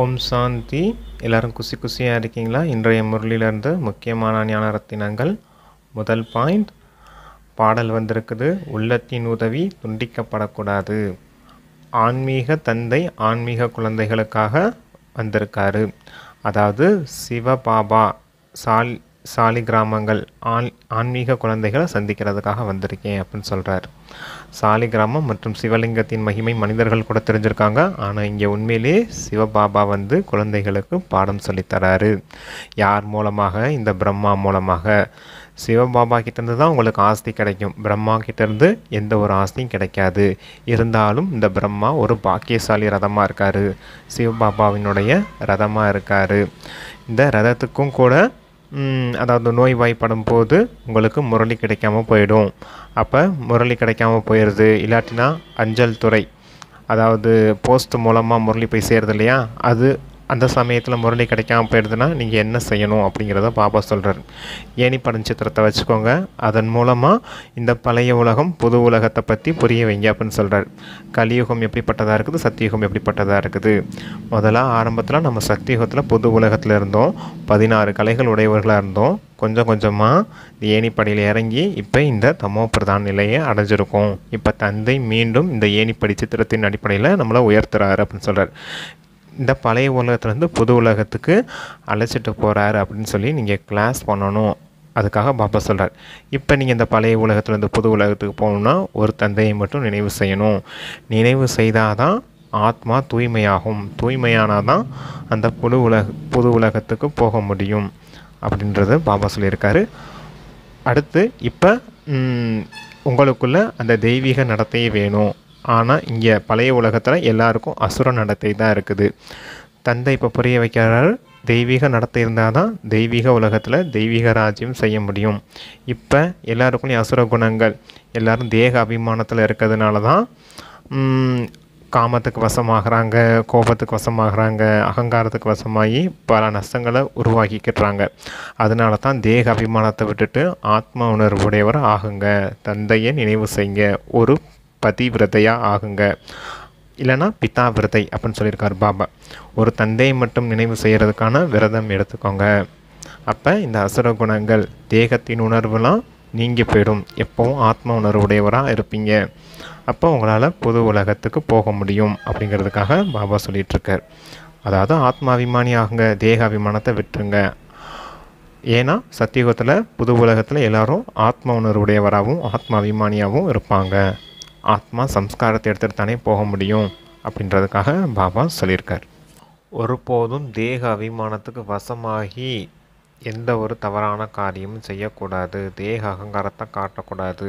ஓம் சாந்தி. எல்லாரும் குசியாக இருக்கீங்களா? இன்றைய முரளிலிருந்து முக்கியமான ஞான ரத்தினங்கள். முதல் பாயிண்ட், பாடல் வந்திருக்குது, உள்ளத்தின் உதவி துண்டிக்கப்படக்கூடாது. ஆன்மீக தந்தை ஆன்மீக குழந்தைகளுக்காக வந்திருக்காரு. அதாவது சிவபாபா சாலி கிராமங்கள் ஆன்மீக குழந்தைகளை சந்திக்கிறதுக்காக வந்திருக்கேன் அப்படின்னு சொல்கிறார். சாலி கிராமம் மற்றும் சிவலிங்கத்தின் மகிமை மனிதர்கள் கூட தெரிஞ்சிருக்காங்க. ஆனால் இங்கே உண்மையிலே சிவபாபா வந்து குழந்தைகளுக்கு பாடம் சொல்லித்தராரு. யார் மூலமாக? இந்த பிரம்மா மூலமாக. சிவபாபா கிட்டேருந்து தான் உங்களுக்கு ஆஸ்தி கிடைக்கும். பிரம்மா கிட்டேருந்து எந்த ஒரு ஆஸ்தியும் கிடைக்காது. இருந்தாலும் இந்த பிரம்மா ஒரு பாக்கியசாலி ரதமாக இருக்கார். சிவபாபாவினுடைய ரதமாக இருக்கார். இந்த ரதத்துக்கும் கூட அதாவது நோய்வாய்ப்படும் போது உங்களுக்கு முரளி கிடைக்காம போயிடும். அப்போ முரளி கிடைக்காம போயிடுது. இல்லாட்டினா அஞ்சல் துறை, அதாவது போஸ்ட் மூலமாக முரளி போய் சேருது இல்லையா, அது அந்த சமயத்தில் முரளி கிடைக்காம போயிடுதுன்னா நீங்கள் என்ன செய்யணும் அப்படிங்கிறத பாபா சொல்கிறார். ஏணிப்படம் சித்திரத்தை வச்சுக்கோங்க. அதன் மூலமாக இந்த பழைய உலகம் புது உலகத்தை பற்றி புரிய வைங்க அப்படின்னு சொல்கிறார். கலியுகம் எப்படிப்பட்டதாக இருக்குது, சத்தியுகம் எப்படிப்பட்டதாக இருக்குது. முதல்ல ஆரம்பத்தில் நம்ம சத்தியுகத்தில் புது உலகத்தில் இருந்தோம். 16 கலைகள் உடையவர்களாக இருந்தோம். கொஞ்சம் கொஞ்சமாக ஏணிப்படியில் இறங்கி இப்போ இந்த தமோ பிரதான நிலையை அடைஞ்சிருக்கோம். இப்போ தந்தை மீண்டும் இந்த ஏணிப்படி சித்திரத்தின் அடிப்படையில் நம்மளை உயர்த்துறாரு அப்படின்னு சொல்கிறார். இந்த பழைய உலகத்துலேருந்து புது உலகத்துக்கு அழைச்சிட்டு போகிறாரு அப்படின்னு சொல்லி நீங்கள் கிளாஸ் பண்ணணும். அதுக்காக பாபா சொல்கிறார். இப்போ நீங்கள் இந்த பழைய உலகத்துலேருந்து புது உலகத்துக்கு போகணுன்னா ஒரு தந்தையை மட்டும் நினைவு செய்யணும். நினைவு செய்தால் தான் ஆத்மா தூய்மையாகும். தூய்மையானால் தான் அந்த புது உலகத்துக்கு போக முடியும் அப்படின்றது பாபா சொல்லியிருக்காரு. அடுத்து இப்போ உங்களுக்குள்ள அந்த தெய்வீக நடத்தையே வேணும். ஆனால் இங்கே பழைய உலகத்தில் எல்லாருக்கும் அசுர நடத்தை தான் இருக்குது. தந்தை இப்போ புரிய வைக்கிறாரு, தெய்வீக நடத்தை இருந்தால் தான் தெய்வீக உலகத்தில் தெய்வீக ராஜ்யம் செய்ய முடியும். இப்போ எல்லாருக்கும் அசுர குணங்கள், எல்லோரும் தேக அபிமானத்தில் இருக்கிறதுனால தான் காமத்துக்கு வசமாகறாங்க, கோபத்துக்கு வசமாகறாங்க, அகங்காரத்துக்கு வசமாகி பல நஷ்டங்களை உருவாக்கிக்கிறாங்க. அதனால தான் தேக அபிமானத்தை விட்டுட்டு ஆத்ம உணர்வுடையவர் ஆகுங்க. தந்தையை நினைவு செய்யுங்க. ஒரு பதிவிரதையாக ஆகுங்க. இல்லைனா பிதா விரதை அப்படின்னு சொல்லியிருக்கார் பாபா. ஒரு தந்தையை மட்டும் நினைவு செய்கிறதுக்கான விரதம் எடுத்துக்கோங்க. அப்போ இந்த அசுர குணங்கள், தேகத்தின் உணர்வுலாம் நீங்கி போயிடும். எப்போவும் ஆத்ம உணர்வுடையவராக இருப்பீங்க. அப்போ உங்களால் புது உலகத்துக்கு போக முடியும் அப்படிங்கிறதுக்காக பாபா சொல்லிகிட்ருக்கார். அதாவது ஆத்மாபிமானி ஆகுங்க, தேக அபிமானத்தை விட்டுருங்க. ஏன்னா சத்தியுகத்தில் புது உலகத்தில் எல்லோரும் ஆத்ம உணர்வுடையவராகவும் ஆத்மாபிமானியாகவும் இருப்பாங்க. ஆத்மா சம்ஸ்காரத்தை எடுத்துகிட்டு தானே போக முடியும் அப்படின்றதுக்காக பாபா சொல்லியிருக்கார். ஒருபோதும் தேக அபிமானத்துக்கு வசமாகி எந்த ஒரு தவறான காரியமும் செய்யக்கூடாது. தேக அகங்காரத்தை காட்டக்கூடாது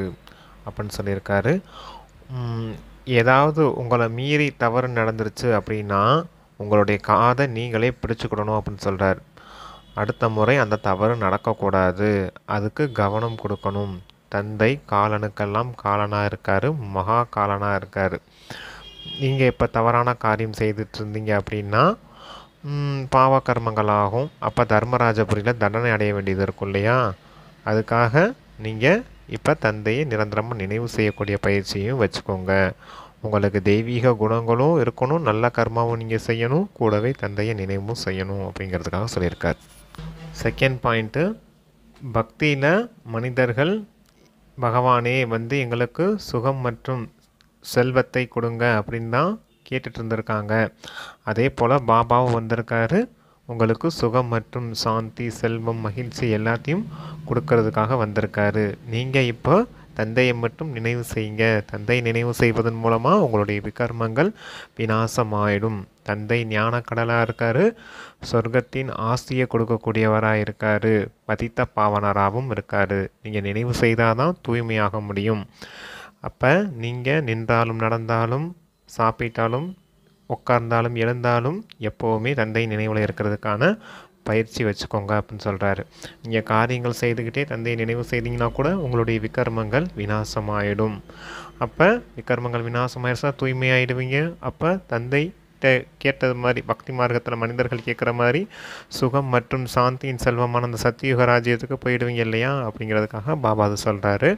அப்படின்னு சொல்லியிருக்காரு. ஏதாவது உங்களை மீறி தவறு நடந்துருச்சு அப்படின்னா உங்களுடைய காதை நீங்களே பிடிச்சிக்கிடணும் அப்படின்னு சொல்கிறார். அடுத்த முறை அந்த தவறு நடக்கக்கூடாது. அதுக்கு கவனம் கொடுக்கணும். தந்தை காலனுக்கெல்லாம் காலனாக இருக்கார், மகா காலனாக இருக்கார். நீங்கள் இப்போ தவறான காரியம் செய்துட்டு இருந்தீங்க அப்படின்னா பாவ கர்மங்களாகும். அப்போ தர்மராஜபுரியில் தண்டனை அடைய வேண்டியது இருக்கும் இல்லையா? அதுக்காக நீங்கள் இப்போ தந்தையை நிரந்தரமாக நினைவு செய்யக்கூடிய பயிற்சியும் வச்சுக்கோங்க. உங்களுக்கு தெய்வீக குணங்களும் இருக்கணும், நல்ல கர்மாவும் நீங்கள் செய்யணும், கூடவே தந்தையை நினைவும் செய்யணும் அப்படிங்கிறதுக்காக சொல்லியிருக்கார். செகண்ட் பாயிண்ட்டு, பக்தியில் மனிதர்கள் பகவானே வந்து எங்களுக்கு சுகம் மற்றும் செல்வத்தை கொடுங்க அப்படின்னு தான் கேட்டுட்டு இருந்திருக்காங்க. அதே போல் பாபாவும் வந்திருக்காரு, உங்களுக்கு சுகம் மற்றும் சாந்தி, செல்வம், மகிழ்ச்சி எல்லாத்தையும் கொடுக்கறதுக்காக வந்திருக்காரு. நீங்கள் இப்போ தந்தையை மட்டும் நினைவு செய்யுங்க. தந்தை நினைவு செய்வதன் மூலமாக உங்களுடைய விகர்மங்கள் விநாசமாயிடும். தந்தை ஞான கடலாக இருக்கார், சொர்க்கத்தின் ஆஸ்தியை கொடுக்கக்கூடியவராக இருக்கார், பதித்த பாவனராகவும் இருக்கார். நீங்கள் நினைவு செய்தால் தான் தூய்மையாக முடியும். அப்போ நீங்கள் நின்றாலும் நடந்தாலும் சாப்பிட்டாலும் உட்கார்ந்தாலும் எழுந்தாலும் எப்போவுமே தந்தை நினைவில் இருக்கிறதுக்கான பயிற்சி வச்சுக்கோங்க அப்படின்னு சொல்கிறாரு. நீங்கள் காரியங்கள் செய்துக்கிட்டே தந்தையை நினைவு செய்தீங்கன்னா கூட உங்களுடைய விகர்மங்கள் விநாசமாயிடும். அப்போ விகர்மங்கள் விநாசமாயிடுச்சா தூய்மையாயிடுவீங்க. அப்போ தந்தை கேட்டது மாதிரி பக்தி மார்க்கத்தில் மனிதர்கள் கேட்குற மாதிரி சுகம் மற்றும் சாந்தியின் செல்வமான அந்த சத்தியுக ராஜ்யத்துக்கு போயிடுவீங்க இல்லையா அப்படிங்கிறதுக்காக பாபா அது சொல்கிறாரு.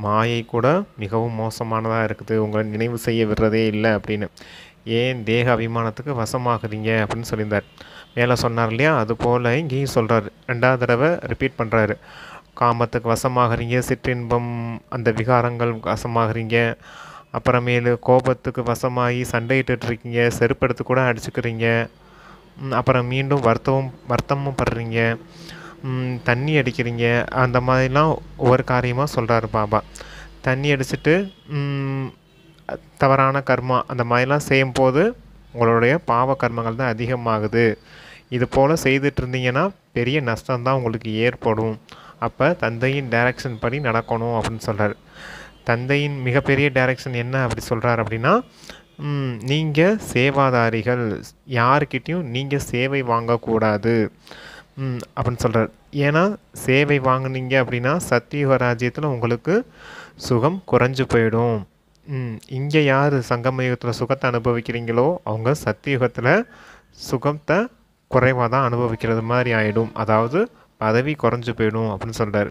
மாயை கூட மிகவும் மோசமானதாக இருக்குது, உங்களை நினைவு செய்ய விடுறதே இல்லை அப்படின்னு. ஏன் தேக அபிமானத்துக்கு வசமாகுறீங்க அப்படின்னு சொல்லியிருந்தார். மேலே சொன்னார் இல்லையா, அதுபோல் இங்கேயும் சொல்கிறார். 2வது தடவை ரிப்பீட் பண்ணுறாரு. காமத்துக்கு வசமாகறீங்க, சிற்றின்பம் அந்த விகாரங்கள் வசமாகறீங்க, அப்புறமேலு கோபத்துக்கு வசமாகி சண்டையிட்டுருக்கீங்க, செருப்படுத்து கூட அடிச்சுக்கிறீங்க, அப்புறம் மீண்டும் வருத்தமும் படுறீங்க, தண்ணி அடிக்கிறீங்க. அந்த மாதிரிலாம் ஒவ்வொரு காரியமாக சொல்கிறாரு பாபா. தண்ணி அடிச்சுட்டு தவறான கர்மா அந்த மாதிரிலாம் செய்யும்போது உங்களுடைய பாவ கர்மங்கள் தான் அதிகமாகுது. இது போல் செய்துட்டு இருந்தீங்கன்னா பெரிய நஷ்டம்தான் உங்களுக்கு ஏற்படும். அப்போ தந்தையின் டைரக்ஷன் படி நடக்கணும் அப்படின்னு சொல்கிறார். தந்தையின் மிகப்பெரிய டைரக்ஷன் என்ன அப்படி சொல்கிறார் அப்படின்னா, நீங்கள் சேவாதாரிகள், யாருக்கிட்டேயும் நீங்கள் சேவை வாங்கக்கூடாது அப்படின்னு சொல்கிறார். ஏன்னா சேவை வாங்கினீங்க அப்படின்னா சத்தியுக ராஜ்யத்தில் உங்களுக்கு சுகம் குறைஞ்சு போயிடும். இங்கே யார் சங்கமயுகத்தில் சுகத்தை அனுபவிக்கிறீங்களோ அவங்க சத்தியுகத்தில் சுகத்தை குறைவாக தான் அனுபவிக்கிறது மாதிரி ஆகிடும். அதாவது பதவி குறைஞ்சு போயிடும் அப்படின்னு சொல்கிறார்.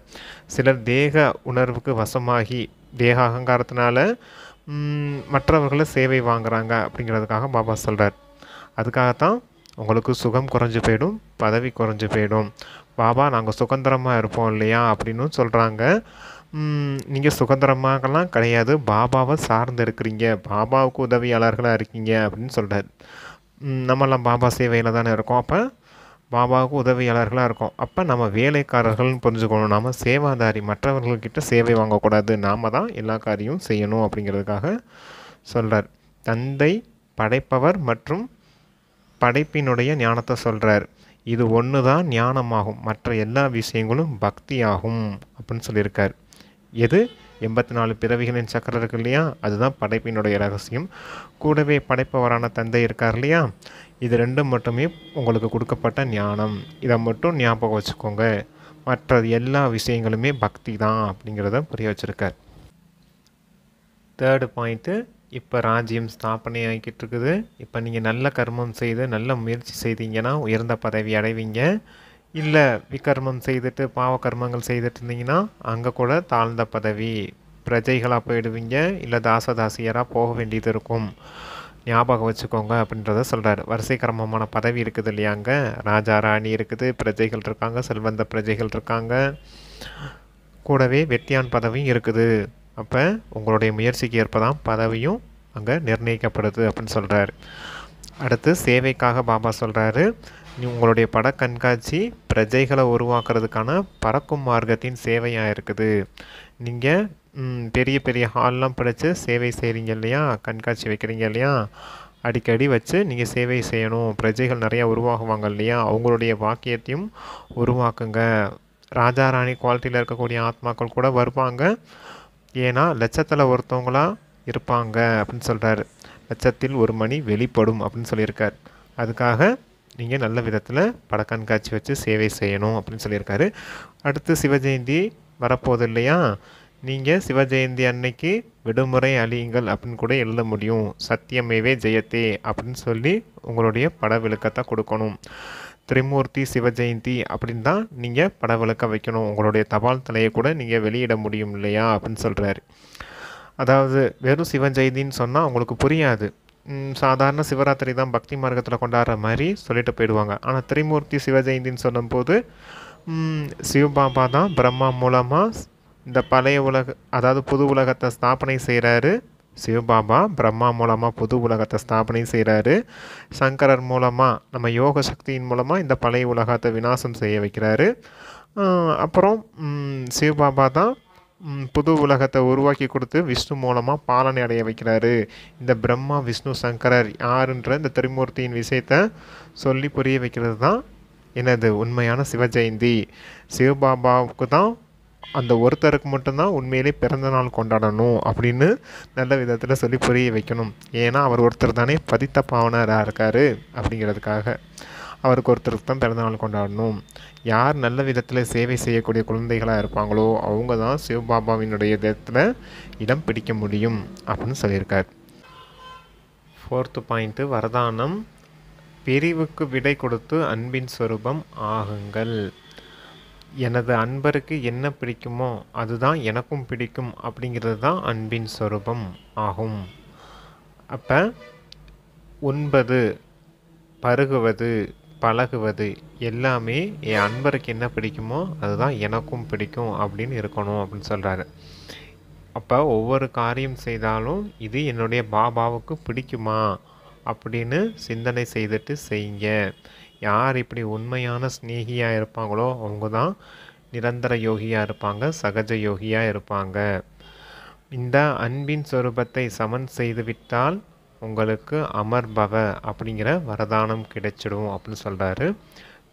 சிலர் தேக உணர்வுக்கு வசமாகி தேக அகங்காரத்தினால மற்றவர்களை சேவை வாங்குகிறாங்க அப்படிங்கிறதுக்காக பாபா சொல்கிறார். அதுக்காகத்தான் உங்களுக்கு சுகம் குறைஞ்சு போயிடும், பதவி குறைஞ்சு போயிடும். பாபா நாங்கள் சுதந்திரமாக இருப்போம் இல்லையா அப்படின்னு சொல்கிறாங்க. நீங்கள் சுதந்திரமாகலாம் கிடையாது, பாபாவை சார்ந்து இருக்கிறீங்க, பாபாவுக்கு உதவியாளர்களாக இருக்கீங்க அப்படின்னு சொல்கிறார். நம்மளாம் பாபா சேவையில் தானே இருக்கோம். அப்போ பாபாவுக்கு உதவியாளர்களாக இருக்கோம். அப்போ நம்ம வேலைக்காரர்கள்னு புரிஞ்சுக்கணும். நம்ம சேவாதாரி, மற்றவர்கள்கிட்ட சேவை வாங்கக்கூடாது, நாம் தான் எல்லா காரியமும் செய்யணும் அப்படிங்கிறதுக்காக சொல்கிறார். தந்தை படைப்பவர் மற்றும் படைப்பினுடைய ஞானத்தை சொல்கிறார். இது ஒன்று தான் ஞானமாகும், மற்ற எல்லா விஷயங்களும் பக்தி ஆகும் அப்படின்னு சொல்லியிருக்கார். எது 84 பிறவிகளின் சக்கரம் இருக்கு இல்லையா, அதுதான் படைப்பினுடைய ரகசியம். கூடவே படைப்பவரான தந்தை இருக்கார் இல்லையா, இது ரெண்டும் மட்டுமே உங்களுக்கு கொடுக்கப்பட்ட ஞானம். இதை மட்டும் ஞாபகம் வச்சுக்கோங்க, மற்ற எல்லா விஷயங்களுமே பக்தி தான் அப்படிங்கிறத புரிய வச்சுருக்கார். 3rd பாயிண்ட்டு, இப்போ ராஜ்யம் ஸ்தாபனை ஆகிக்கிட்டு இருக்குது. இப்போ நீங்கள் நல்ல கர்மம் செய்து நல்ல முயற்சி செய்தீங்கன்னா உயர்ந்த பதவி அடைவீங்க. இல்லை விகர்மம் செய்துட்டு பாவ கர்மங்கள் செய்துட்டு இருந்தீங்கன்னா அங்கே கூட தாழ்ந்த பதவி, பிரஜைகளாக போயிடுவீங்க, இல்லை தாசதாசியராக போக வேண்டியது இருக்கும். ஞாபகம் வச்சுக்கோங்க அப்படின்றத சொல்கிறார். வரிசை கிரமமான பதவி இருக்குது இல்லையா, அங்கே ராஜா ராணி இருக்குது, பிரஜைகள் இருக்காங்க, செல்வந்த பிரஜைகள் இருக்காங்க, கூடவே வெட்டியான் பதவியும் இருக்குது. அப்போ உங்களுடைய முயற்சிக்கு ஏற்ப தான் பதவியும் அங்கே நிர்ணயிக்கப்படுது அப்படின்னு சொல்கிறார். அடுத்து சேவைக்காக பாபா சொல்கிறாரு, உங்களுடைய பட கண்காட்சி பிரஜைகளை உருவாக்குறதுக்கான பறக்கும் மார்க்கத்தின் சேவையாக இருக்குது. நீங்கள் பெரிய பெரிய ஹால்லாம் படைத்து சேவை செய்கிறீங்க இல்லையா, கண்காட்சி வைக்கிறீங்க இல்லையா, அடிக்கடி வச்சு நீங்கள் சேவை செய்யணும். பிரஜைகள் நிறையா உருவாகுவாங்க இல்லையா, அவங்களுடைய வாக்கியத்தையும் உருவாக்குங்க. ராஜா ராணி குவாலிட்டியில் இருக்கக்கூடிய ஆத்மாக்கள் கூட வருவாங்க, ஏன்னா லட்சத்தில் ஒருத்தவங்களாக இருப்பாங்க அப்படின்னு சொல்கிறாரு. லட்சத்தில் ஒரு மணி வெளிப்படும் அப்படின்னு சொல்லியிருக்கார். அதுக்காக நீங்கள் நல்ல விதத்தில் படக்கண்காட்சி வச்சு சேவை செய்யணும் அப்படின்னு சொல்லியிருக்காரு. அடுத்து சிவஜெயந்தி வரப்போகுது இல்லையா, நீங்கள் சிவஜெயந்தி அன்னைக்கு விடுமுறை அழியுங்கள் அப்படின்னு கூட எழுத முடியும். சத்தியமேவே ஜெயத்தே அப்படின்னு சொல்லி உங்களுடைய பட விளக்கத்தை கொடுக்கணும். திரிமூர்த்தி சிவஜெயந்தி அப்படின்னு தான் நீங்கள் பட விளக்க வைக்கணும். உங்களுடைய தபால் தலையை கூட நீங்கள் வெளியிட முடியும் இல்லையா அப்படின்னு சொல்கிறாரு. அதாவது வெறும் சிவஜெயந்தின்னு சொன்னால் உங்களுக்கு புரியாது. சாதாரண சிவராத்திரி தான் பக்தி மார்க்கத்தில் கொண்டாடுற மாதிரி சொல்லிட்டு போயிடுவாங்க. ஆனால் திரிமூர்த்தி சிவஜெயந்தின்னு சொல்லும்போது சிவபாபா தான் பிரம்மா மூலமாக இந்த பழைய அதாவது புது உலகத்தை ஸ்தாபனை செய்கிறாரு. சிவபாபா பிரம்மா மூலமாக புது உலகத்தை ஸ்தாபனை செய்கிறாரு. சங்கரர் மூலமாக நம்ம யோக சக்தியின் மூலமாக இந்த பழைய உலகத்தை விநாசம் செய்ய வைக்கிறாரு. அப்புறம் சிவபாபா தான் புது உலகத்தை உருவாக்கி கொடுத்து விஷ்ணு மூலமாக பாலனை அடைய வைக்கிறாரு. இந்த பிரம்மா விஷ்ணு சங்கரர் யாருன்ற இந்த திரிமூர்த்தியின் விஷயத்தை சொல்லி புரிய வைக்கிறது தான் என்னது உண்மையான சிவஜெயந்தி. சிவபாபாவுக்கு தான் அந்த ஒருத்தருக்கு மட்டும்தான் உண்மையிலே பிறந்த நாள் கொண்டாடணும் அப்படின்னு நல்ல விதத்தில் சொல்லி புரிய வைக்கணும். ஏன்னா அவர் ஒருத்தர் தானே பதித்த பாவனராக இருக்கார். அப்படிங்கிறதுக்காக அவருக்கு ஒருத்தருக்கு தான் பிறந்தநாள் கொண்டாடணும். யார் நல்ல விதத்தில் சேவை செய்யக்கூடிய குழந்தைகளாக இருப்பாங்களோ அவங்க தான் சிவபாபாவினுடைய இடத்துல இடம் பிடிக்க முடியும் அப்படின்னு சொல்லியிருக்கார். 4th பாயிண்ட்டு, வரதானம். பிரிவுக்கு விடை கொடுத்து அன்பின் ஸ்வரூபம் ஆகுங்கள். எனது அன்பருக்கு என்ன பிடிக்குமோ அதுதான் எனக்கும் பிடிக்கும் அப்படிங்கிறது தான் அன்பின் ஸ்வரூபம் ஆகும். அப்போ உண்பது, பருகுவது, பழகுவது எல்லாமே என் அன்பருக்கு என்ன பிடிக்குமோ அதுதான் எனக்கும் பிடிக்கும் அப்படின்னு இருக்கணும் அப்படின்னு சொல்கிறாரு. அப்போ ஒவ்வொரு காரியம் செய்தாலும் இது என்னுடைய பாபாவுக்கு பிடிக்குமா அப்படின்னு சிந்தனை செய்துட்டு செய்யுங்க. யார் இப்படி உண்மையான ஸ்நேகியாக இருப்பாங்களோ அவங்க தான் நிரந்தர யோகியாக இருப்பாங்க, சகஜ யோகியாக இருப்பாங்க. இந்த அன்பின் சொரூபத்தை சமன் செய்துவிட்டால் உங்களுக்கு அமர்பவ அப்படிங்கிற வரதானம் கிடைச்சிடும் அப்படின்னு சொல்கிறாரு.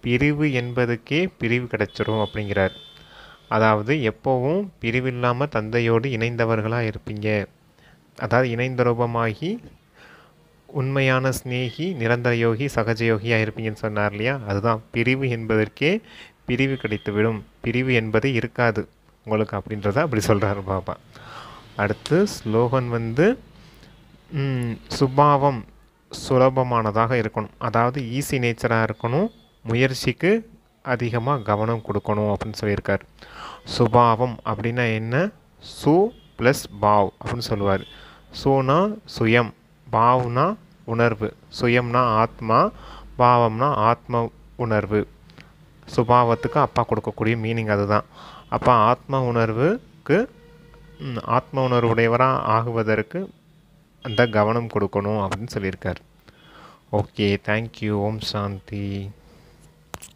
பிரிவு என்பதுக்கே பிரிவு கிடைச்சிடும் அப்படிங்கிறார். அதாவது எப்போவும் பிரிவில்லாமல் தந்தையோடு இணைந்தவர்களாக இருப்பீங்க. அதாவது இணைந்த ரூபமாகி உண்மையான ஸ்நேகி, நிரந்தர யோகி, சகஜ யோகியாக இருப்பீங்கன்னு சொன்னார் இல்லையா? அதுதான் பிரிவு என்பதற்கே பிரிவு கிடைத்துவிடும். பிரிவு என்பது இருக்காது உங்களுக்கு அப்படின்றத அப்படி சொல்கிறார் பாபா. அடுத்து ஸ்லோகன் சுபாவம் சுலபமானதாக இருக்கணும். அதாவது ஈஸி நேச்சராக இருக்கணும். முயற்சிக்கு அதிகமாக கவனம் கொடுக்கணும் அப்படின்னு சொல்லியிருக்கார். சுபாவம் அப்படின்னா என்ன? சு ப்ளஸ் பாவ் அப்படின்னு சொல்லுவார். சுனா சுயம், பாவ்னா உணர்வு, சுயம்னா ஆத்மா, பாவம்னா ஆத்ம உணர்வு. சுபாவத்துக்கு அப்பா கொடுக்கக்கூடிய மீனிங் அதுதான். அப்போ ஆத்ம உணர்வுடையவராக ஆகுவதற்கு அந்த கவனம் கொடுக்கணும் அப்படின்னு சொல்லியிருக்கார். Okay, thank you. ஓம் சாந்தி.